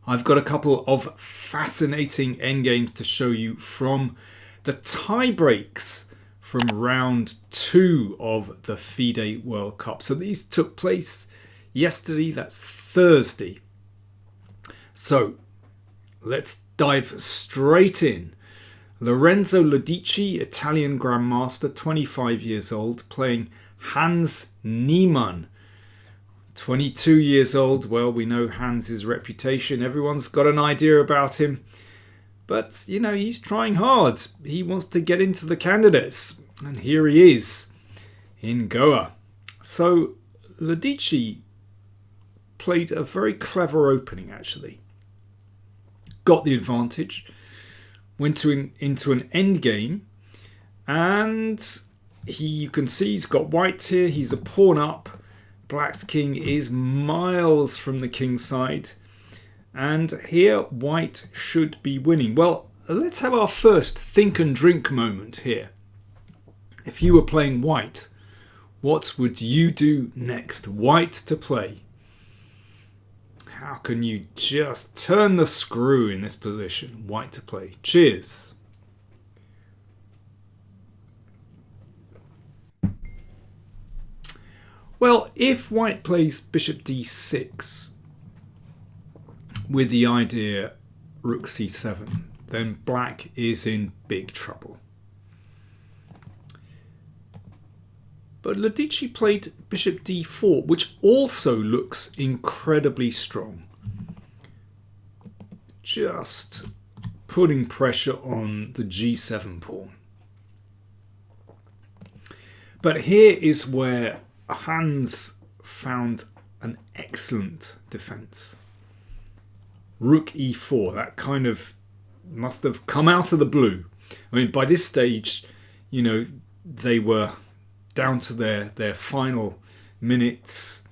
I've got a couple of fascinating endgames to show you from the tie breaks from round 2 of the FIDE World Cup. So these took place yesterday, that's Thursday. So let's dive straight in. Lorenzo Lodici, Italian Grandmaster, 25 years old, playing Hans Niemann, 22 years old. Well, we know Hans's reputation. Everyone's got an idea about him. But, you know, he's trying hard. He wants to get into the candidates. And here he is in Goa. So, Lodici played a very clever opening, actually. Got the advantage. Went into an endgame. And you can see he's got white here. He's a pawn up. Black's king is miles from the king's side. And here white should be winning. Well, let's have our first think and drink moment here. If you were playing white, what would you do next? White to play. How can you just turn the screw in this position? White to play. Cheers. Well, if white plays bishop d6 with the idea rook c7, then black is in big trouble. But Lodici played bishop d4, which also looks incredibly strong. Just putting pressure on the g7 pawn. But here is where Hans found an excellent defense. Rook e4, that kind of must have come out of the blue. I mean, by this stage, you know, they were down to their final minutes.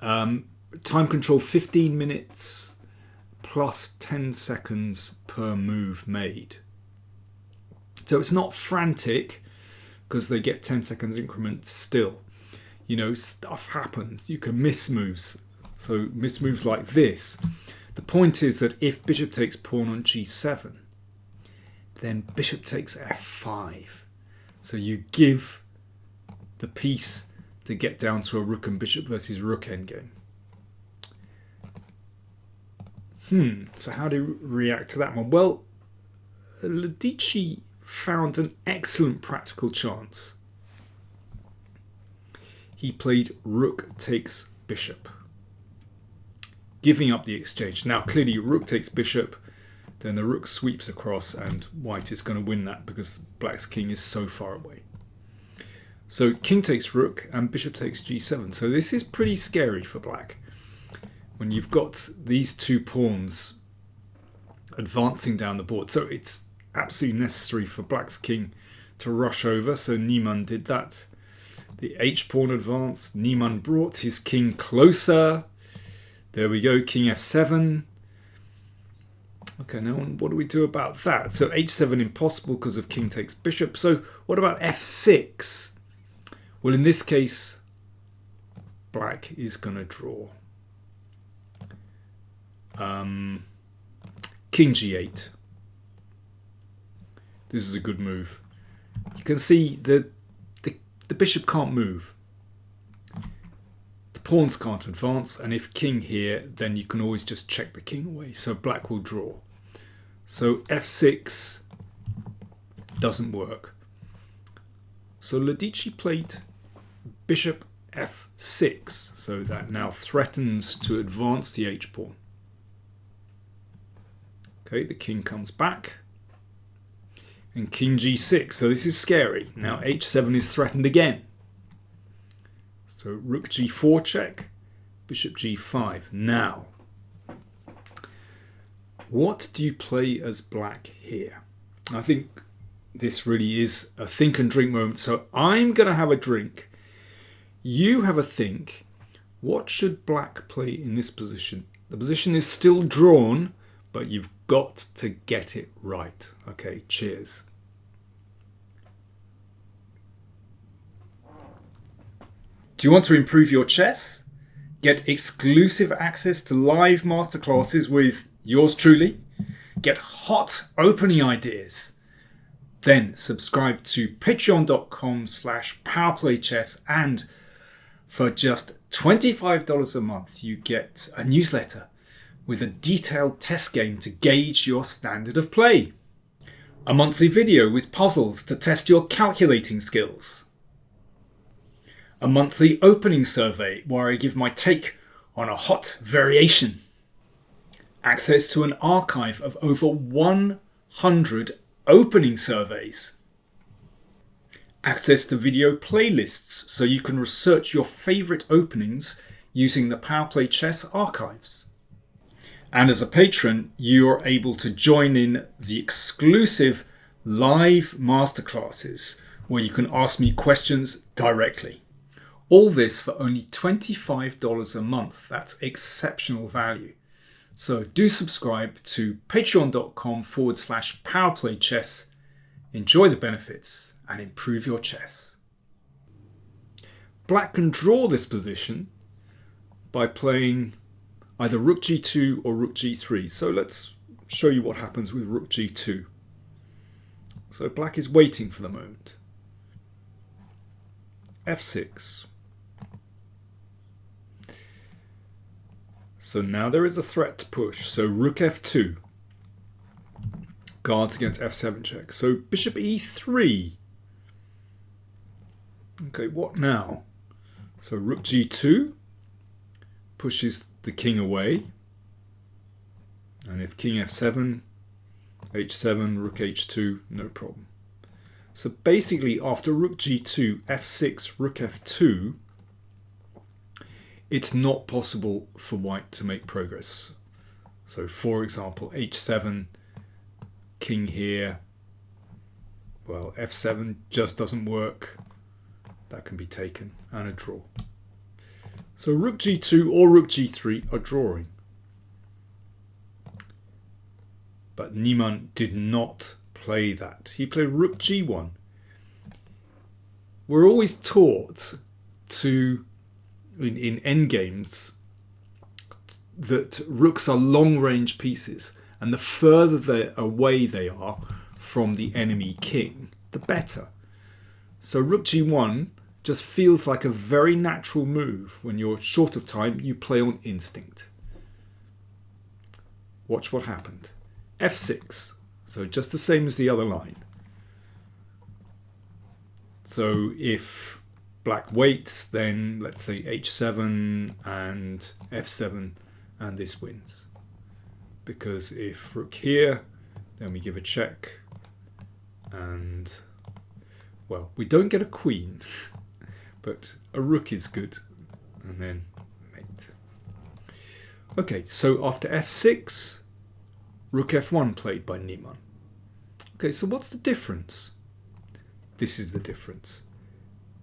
Time control 15 minutes plus 10 seconds per move made. So it's not frantic because they get 10 seconds increments still. You know, stuff happens. You can miss moves. So miss moves like this. The point is that if bishop takes pawn on g7, then bishop takes f5. So you give the piece to get down to a rook and bishop versus rook endgame. So how do you react to that one? Well, Lodici found an excellent practical chance. He played rook takes bishop, giving up the exchange. Now clearly rook takes bishop, then the rook sweeps across and white is going to win that because black's king is so far away. So king takes rook and bishop takes g7. So this is pretty scary for black. When you've got these two pawns advancing down the board. So it's absolutely necessary for black's king to rush over. So Niemann did that. The h-pawn advanced. Niemann brought his king closer. There we go, king f7. Okay, now what do we do about that? So h7 impossible because of king takes bishop. So what about f6? Well, in this case, black is going to draw. King g8. This is a good move. You can see the bishop can't move. The pawns can't advance, and if king here, then you can always just check the king away. So black will draw. So f6 doesn't work. So Lodici played bishop f6, so that now threatens to advance the h-pawn. Okay, the king comes back. And king g6, so this is scary. Now h7 is threatened again. So rook g4 check, bishop g5. Now, what do you play as black here? I think this really is a think and drink moment. So I'm going to have a drink. You have a think. What should black play in this position? The position is still drawn, but you've got to get it right. Okay, cheers. Do you want to improve your chess? Get exclusive access to live masterclasses with yours truly. Get hot opening ideas. Then subscribe to patreon.com/PowerPlayChess, and for just $25 a month you get a newsletter with a detailed test game to gauge your standard of play. A monthly video with puzzles to test your calculating skills. A monthly opening survey where I give my take on a hot variation. Access to an archive of over 100 opening surveys. Access to video playlists so you can research your favourite openings using the PowerPlayChess archives. And as a patron, you are able to join in the exclusive live masterclasses where you can ask me questions directly. All this for only $25 a month. That's exceptional value. So do subscribe to patreon.com/PowerPlayChess. Enjoy the benefits and improve your chess. Black can draw this position by playing either rook g2 or rook g3. So let's show you what happens with rook g2. So black is waiting for the moment. f6. So now there is a threat to push. So rook f2 guards against f7 check. So bishop e3. Okay, what now? So rook g2 pushes the king away. And if king f7, h7, rook h2, no problem. So basically after rook g2, f6, rook f2, it's not possible for white to make progress. So for example, h7, king here, well, f7 just doesn't work. That can be taken and a draw. So rook g2 or rook g3 are drawing. But Niemann did not play that. He played rook g1. We're always taught to in endgames that rooks are long-range pieces, and the further away they are from the enemy king, the better. So rook g1 just feels like a very natural move. When you're short of time, you play on instinct. Watch what happened. f6, so just the same as the other line. So if black waits, then let's say h7 and f7, and this wins. Because if rook here, then we give a check, and well, we don't get a queen, but a rook is good, and then mate. Okay, so after f6, rook f1 played by Niemann. Okay, so what's the difference? This is the difference.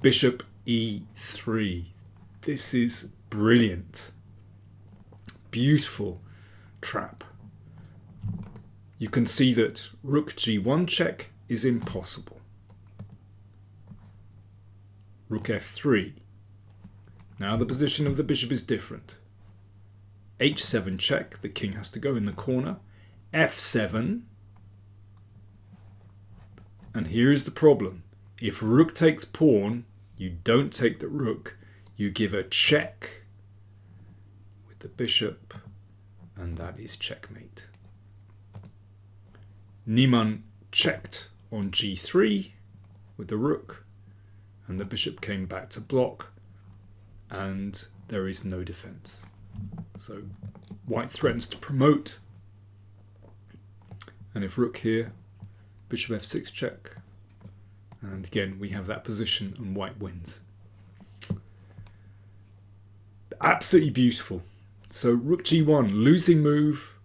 Bishop e3. This is brilliant. Beautiful trap. You can see that rook g1 check is impossible. Rook f3. Now the position of the bishop is different. h7 check, the king has to go in the corner. f7. And here is the problem. If rook takes pawn, you don't take the rook, you give a check with the bishop, and that is checkmate. Niemann checked on g3 with the rook, and the bishop came back to block, and there is no defense. So white threatens to promote, and if rook here, bishop f6 check, and again we have that position and white wins. Absolutely beautiful. So rook g1, losing move,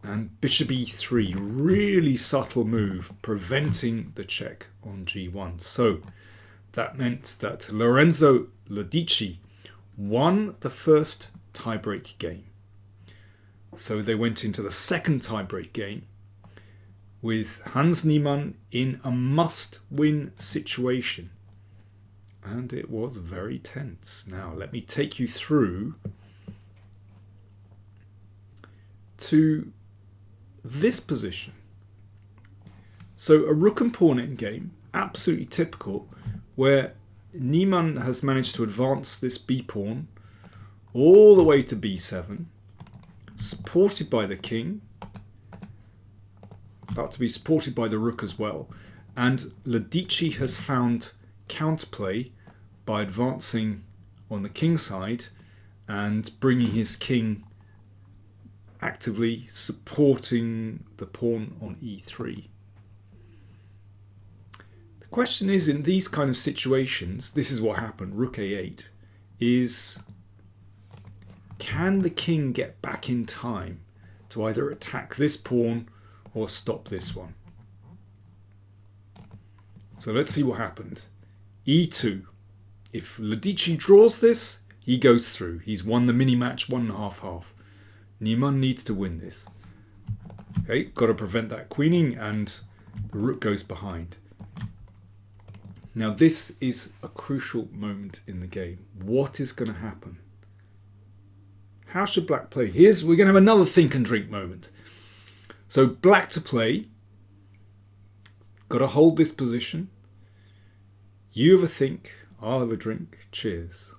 and bishop e3, really subtle move, preventing the check on g1. So that meant that Lorenzo Lodici won the first tiebreak game. So they went into the second tiebreak game with Hans Niemann in a must-win situation. And it was very tense. Now, let me take you through to this position. So a rook and pawn endgame, absolutely typical, where Niemann has managed to advance this b-pawn all the way to b7, supported by the king, about to be supported by the rook as well. And Lodici has found counterplay by advancing on the king side and bringing his king, actively supporting the pawn on e3. The question is, in these kind of situations, this is what happened, rook a8, is can the king get back in time to either attack this pawn or stop this one? So let's see what happened. e2. If Lodici draws this, he goes through. He's won the mini-match 1.5-half. Niemann needs to win this. Okay, got to prevent that queening, and the rook goes behind. Now this is a crucial moment in the game. What is going to happen? How should black play? We're going to have another think and drink moment. So black to play. Got to hold this position. You have a think, I'll have a drink. Cheers.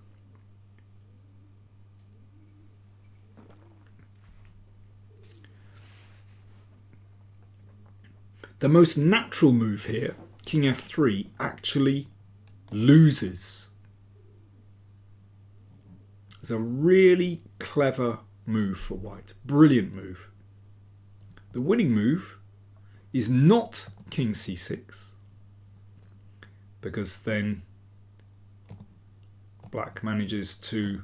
The most natural move here, king f3, actually loses. It's a really clever move for white. Brilliant move. The winning move is not king c6, because then black manages to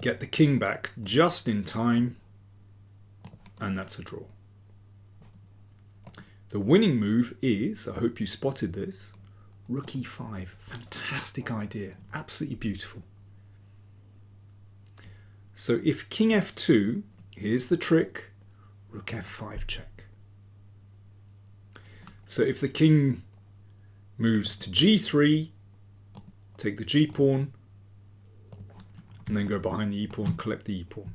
get the king back just in time, and that's a draw. The winning move is, I hope you spotted this, rook e5. Fantastic idea, absolutely beautiful. So if king f2, here's the trick, rook f5 check. So if the king moves to g3, take the g pawn, and then go behind the e pawn, collect the e pawn.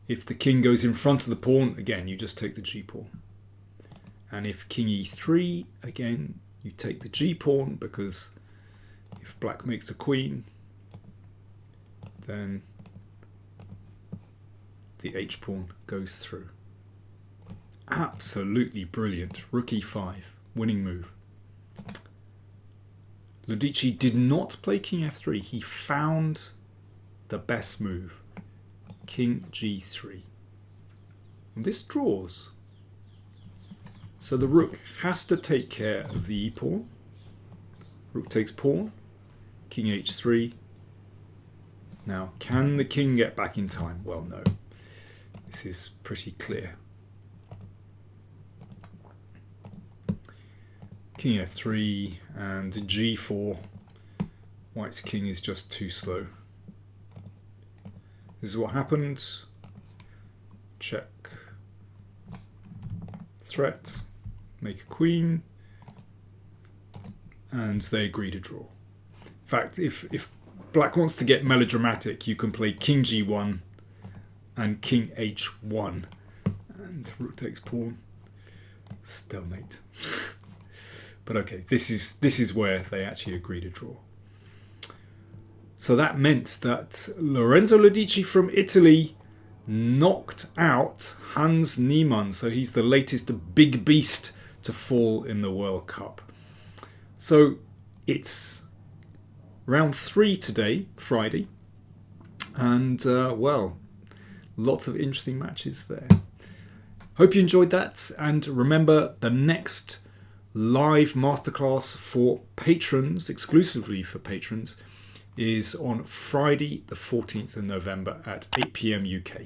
If the king goes in front of the pawn, again you just take the g pawn. And if king e3, again you take the g pawn, because if black makes a queen, then the h pawn goes through. Absolutely brilliant. Rook e5, winning move. Lodici did not play king f3. He found the best move, king g3. And this draws. So the rook has to take care of the e pawn. Rook takes pawn, king h3. Now, can the king get back in time? Well, no. This is pretty clear. King f3 and g4. White's king is just too slow. This is what happened. Check. Threat. Make a queen. And they agree to draw. In fact, if black wants to get melodramatic, you can play king g1 and king h1. And rook takes pawn. Stalemate. But okay, this is where they actually agree to draw. So that meant that Lorenzo Lodici from Italy knocked out Hans Niemann. So he's the latest big beast to fall in the World Cup. So it's round 3 today, Friday. And well, lots of interesting matches there. Hope you enjoyed that. And remember, the next live masterclass for patrons, exclusively for patrons, is on Friday the 14th of November at 8 PM UK.